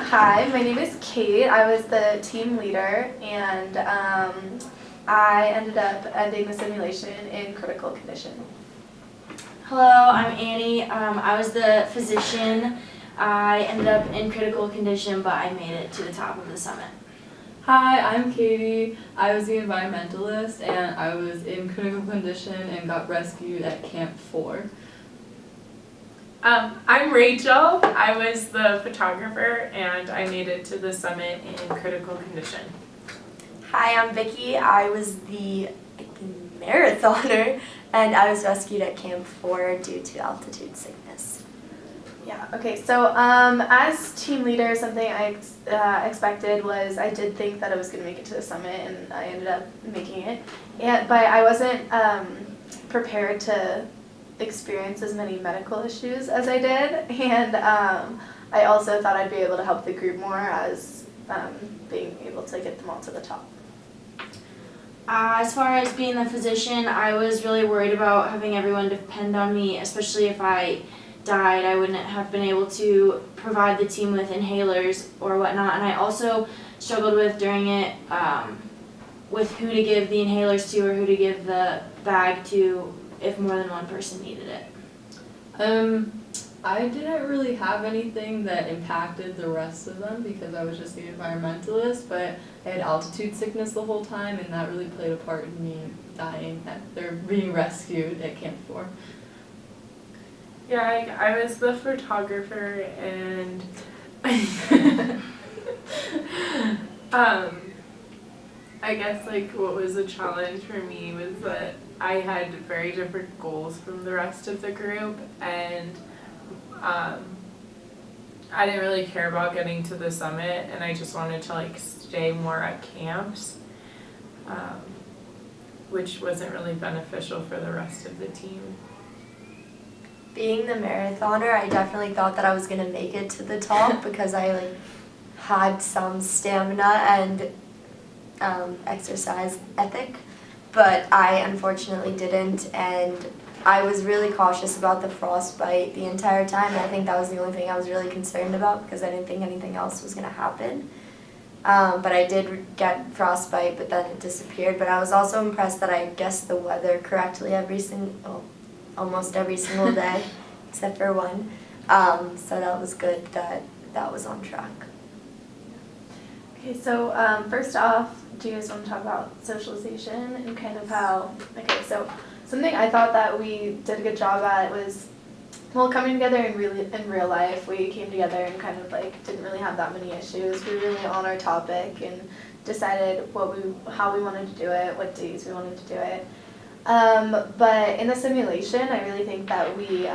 Hi, my name is Kate. I was the team leader, and I ended up ending the simulation in critical condition. Hello, I'm Annie. I was the physician. I ended up in critical condition, but I made it to the top of the summit. Hi, I'm Katie. I was the environmentalist and I was in critical condition and got rescued at Camp 4. I'm Rachel. I was the photographer and I made it to the summit in critical condition. Hi, I'm Vicky. I was the marathoner and I was rescued at Camp 4 due to altitude sickness. Yeah, okay, so as team leader, something I expected was I did think that I was going to make it to the summit, and I ended up making it. But I wasn't prepared to experience as many medical issues as I did, and I also thought I'd be able to help the group more as being able to get them all to the top. As far as being the physician, I was really worried about having everyone depend on me, especially if I died. I wouldn't have been able to provide the team with inhalers or whatnot, and I also struggled with during it with who to give the inhalers to or who to give the bag to if more than one person needed it. I didn't really have anything that impacted the rest of them because I was just the environmentalist, but I had altitude sickness the whole time and that really played a part in me dying or being rescued at Camp 4. Yeah, I was the photographer and I guess what was a challenge for me was that I had very different goals from the rest of the group, and I didn't really care about getting to the summit, and I just wanted to stay more at camps, which wasn't really beneficial for the rest of the team. Being the marathoner, I definitely thought that I was going to make it to the top because I had some stamina and exercise ethic, but I unfortunately didn't, and I was really cautious about the frostbite the entire time, and I think that was the only thing I was really concerned about because I didn't think anything else was going to happen. But I did get frostbite, but then it disappeared. But I was also impressed that I guessed the weather correctly almost every single day, except for one. So that was good that was on track. Okay, so first off, do you guys want to talk about socialization and kind of how, okay, so something I thought that we did a good job at was, well, coming together in real life, we came together and kind of didn't really have that many issues. We were really on our topic and decided how we wanted to do it, what days we wanted to do it. But in the simulation, I really think that we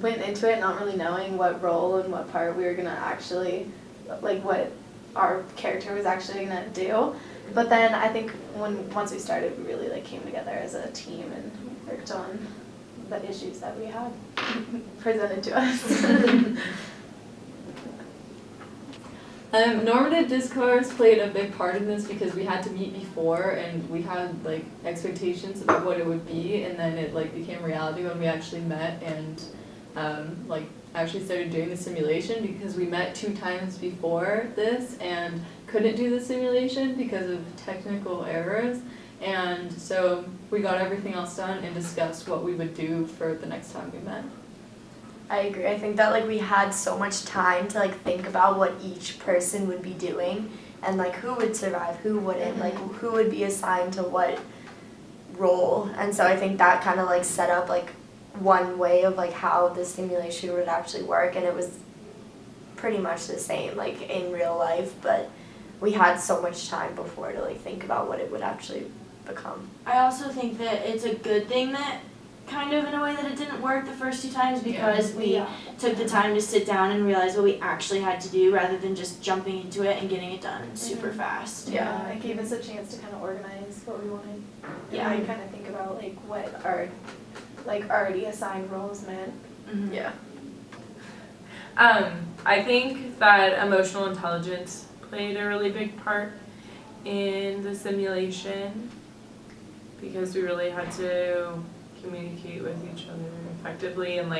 went into it not really knowing what role and what part we were going to actually, what our character was actually going to do. But then I think once we started, we really came together as a team and worked on the issues that we had presented to us. Normative discourse played a big part in this because we had to meet before and we had expectations about what it would be, and then it became reality when we actually met and actually started doing the simulation, because we met 2 times before this and couldn't do the simulation because of technical errors, and so we got everything else done and discussed what we would do for the next time we met. I agree. I think that we had so much time to think about what each person would be doing and who would survive, who wouldn't, who would be assigned to what role. And so I think that kind of set up one way of how the simulation would actually work, and it was pretty much the same in real life, but we had so much time before to think about what it would actually become. I also think that it's a good thing that kind of in a way that it didn't work the first 2 times because we took the time to sit down and realize what we actually had to do rather than just jumping into it and getting it done super fast. Yeah, it gave us a chance to kind of organize what we wanted. Yeah. And kind of think about what our already assigned roles meant. Mm-hmm. Yeah. I think that emotional intelligence played a really big part in the simulation because we really had to communicate with each other effectively and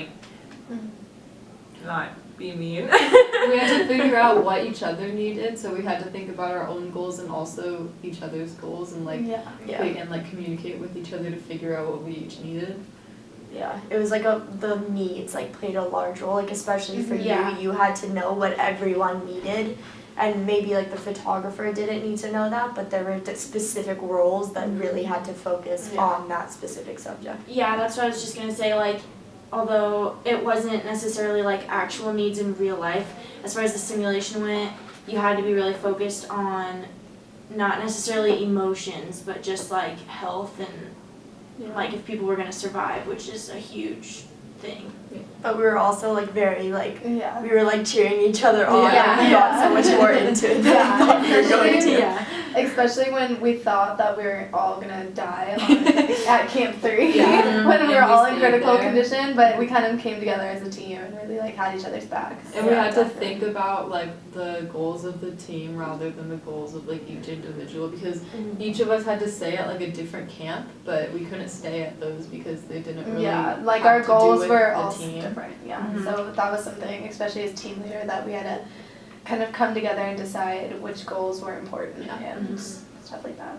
not be mean. We had to figure out what each other needed, so we had to think about our own goals and also each other's goals and like Yeah. and like communicate with each other to figure out what we each needed. Yeah, it was like the needs like played a large role, like especially for Yeah. you had to know what everyone needed, and maybe like the photographer didn't need to know that, but there were specific roles that really had to focus Yeah. on that specific subject. Yeah, that's what I was just gonna say, like, although it wasn't necessarily like actual needs in real life, as far as the simulation went, you had to be really focused on not necessarily emotions, but just like health and like if people were gonna survive, which is a huge thing. But we were also like very like Yeah. we were like cheering each other on. Yeah. And we got so much more into it than I thought we were going to. Yeah. Especially when we thought that we were all gonna die at Camp 3, Yeah. when we were And we all in stayed critical there. condition, but we kind of came together as a team and really like had each other's backs. And we Yeah, had to definitely. think about like the goals of the team rather than the goals of like each individual, because each of us had to stay at like a different camp, but we couldn't stay at those because they didn't really Yeah, like have our to do goals with were the all team. different. Yeah, Mhm. so that was something, especially as team leader, that we had to kind of come together and decide which goals were important Yeah. and Mhm. stuff like that.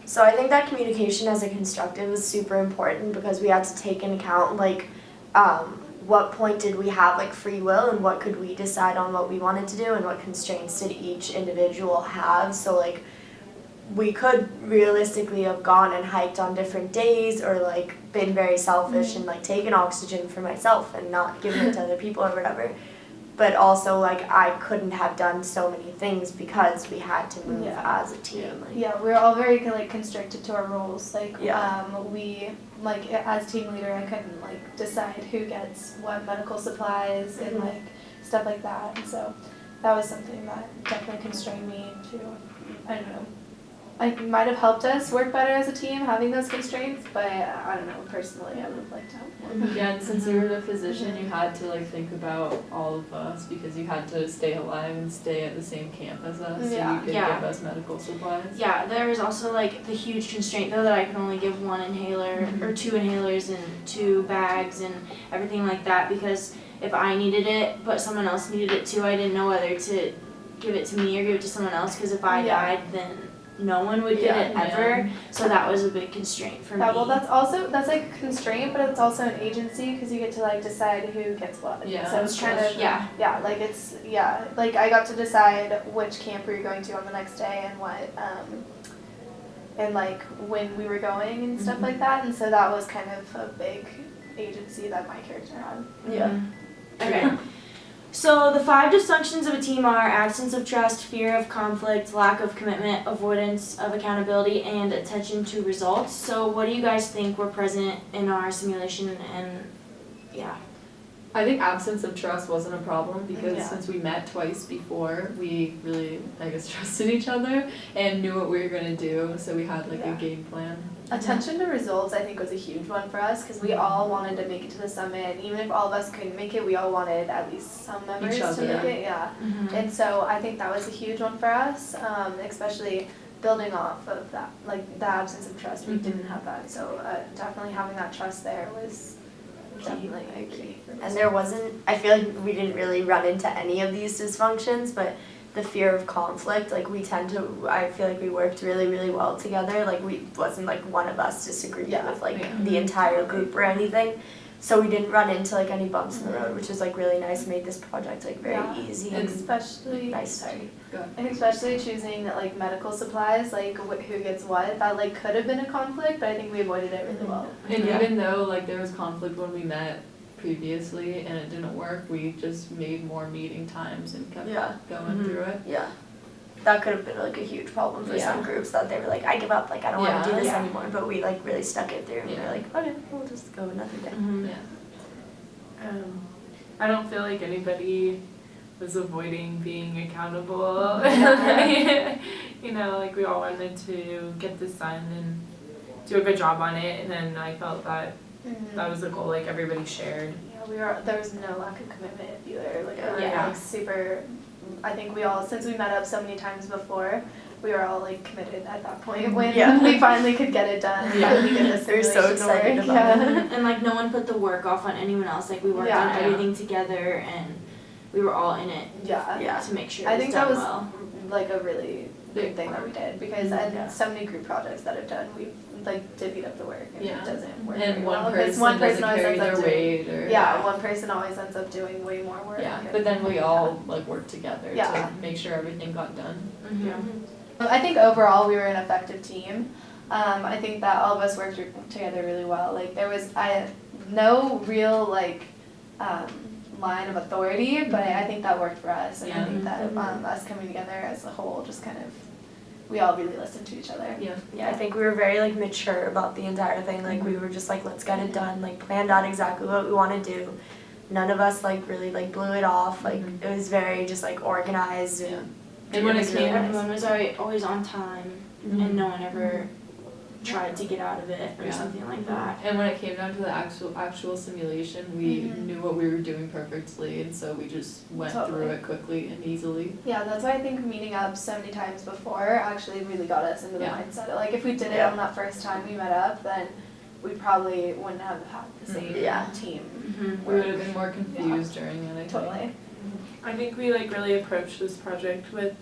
So I think that communication as a constructive was super important because we had to take into account like what point did we have like free will and what could we decide on what we wanted to do and what constraints did each individual have. So like we could realistically have gone and hiked on different days or like been very selfish and like taken oxygen for myself and not given it to other people or whatever. But also like I couldn't have done so many things because we had to move Yeah. as a team. Like, Yeah, we were all very like constricted to our roles. Like Yeah. we like as team leader, I couldn't like decide who gets what medical supplies and Mhm. like stuff like that. And so that was something that definitely constrained me to, I don't know. It might have helped us work better as a team having those constraints, but I don't know, personally I would have liked to have more. Yeah, and since you were the physician, you had to like think about all of us because you had to stay alive and stay at the same camp as us, so Yeah. you could Yeah. give us medical supplies. Yeah, there was also like the huge constraint though that I could only give one inhaler or two inhalers and two bags and everything like that, because if I needed it but someone else needed it too, I didn't know whether to give it to me or give it to someone else, because if I Yeah. died then no one would get it Yeah. ever. So that was a big constraint for me. Yeah, well that's like a constraint, but it's also an agency because you get to like decide who gets what. Yeah, So it's kind that's of true. Yeah. like I got to decide which camp we were going to on the next day and what and like when we were going and stuff like that, and so that was kind of a big agency that my character had. Yeah. Mhm. Okay. So the 5 dysfunctions of a team are absence of trust, fear of conflict, lack of commitment, avoidance of accountability, and attention to results. So what do you guys think were present in our simulation? And yeah. I think absence of trust wasn't a problem because Yeah. since we met twice before, we really, I guess, trusted each other and knew what we were gonna do, so we had like Yeah. a game plan. Attention to results, I think, was a huge one for us because we all wanted to make it to the summit. Even if all of us couldn't make it, we all wanted at least some members to other. make it. Yeah. And so I think that was a huge one for us, especially building off of that, like the absence of trust. We didn't have that, so definitely having that trust there was definitely a key for us. And there wasn't, I feel like we didn't really run into any of these dysfunctions, but the fear of conflict, like we tend to, I feel like we worked really, really well together. Like we wasn't like one of us disagreed Yeah, with like yeah. the entire group or anything. So we didn't run into like any bumps in the road, which was like really nice, made this project like very Yeah. easy And and especially, nice. sorry. Go ahead. And especially choosing like medical supplies, like who gets what, that like could have been a conflict, but I think we avoided it really well. And Yeah. even though like there was conflict when we met previously and it didn't work, we just made more meeting times and kept Yeah. going Mhm. through it. Yeah. That could have been like a huge problem for some Yeah. groups that they were like, I give up, like I don't want to do Yeah. this Yeah. anymore. But we like really stuck it through and we Yeah. were like, okay, we'll just go another day. Yeah. I don't feel like anybody was avoiding being accountable. You know, like we all wanted to get this done and do a good job on it, and then I felt that that was the goal, like everybody shared. Yeah, there was no lack of commitment either. Like we were Yeah. like super. I think we all, since we met up so many times before, we were all like committed at that point when Yeah. we finally could get it done and Yeah. finally get the We were so simulation to excited work. about Yeah. And like no one put the work off on anyone else. Like we worked Yeah. on everything together, and we were all in it Yeah. to make sure I it was think done that was well. like a really big Big thing that part. we did because Mhm. and so many group projects that I've done, we like divvied up the work and Yeah. it doesn't work And very one well, 'cause person one doesn't always carry ends up their doing weight or. yeah, one person always ends up doing way more work. Yeah, and- but then we all like worked together Yeah. to make sure everything got done. I think overall we were an effective team. I think that all of us worked together really well. Like there was no real like line of authority, but I think that worked for us, and I Yeah. think that us coming together as a whole just kind of we all really listened to each other. Yeah. Yeah, I think we were very like mature about the entire thing. Like we were just like, let's get it done. Like planned out exactly what we want to do. None of us like really like blew it off. Like Mhm. it was very just like organized Yeah. and. And when it was really came- nice. Everyone was always on time, and no one ever tried to get out of it or Yeah. something like that. And when it came down to the actual simulation, we Mhm. knew what we were doing perfectly, and so we just went through Totally. it quickly and easily. Yeah, that's why I think meeting up so many times before actually really got us into the Yeah. mindset. Like if we did it Yeah. on that first time we met up, then we probably wouldn't have had the same Yeah. team. Mm-hmm. We would have been more confused during it, I think. Totally. I think we like really approached this project with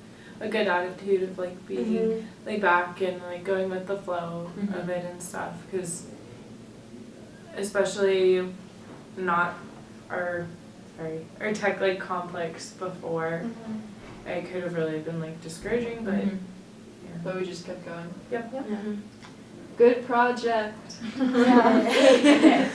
a good attitude of like being Mhm. laid back and like going with the flow Mhm. of it and stuff, because especially not our tech like complex before, it could have really been like discouraging, but Mhm. But we just kept going. yep. Mm-hmm. Good project. Yeah. Okay.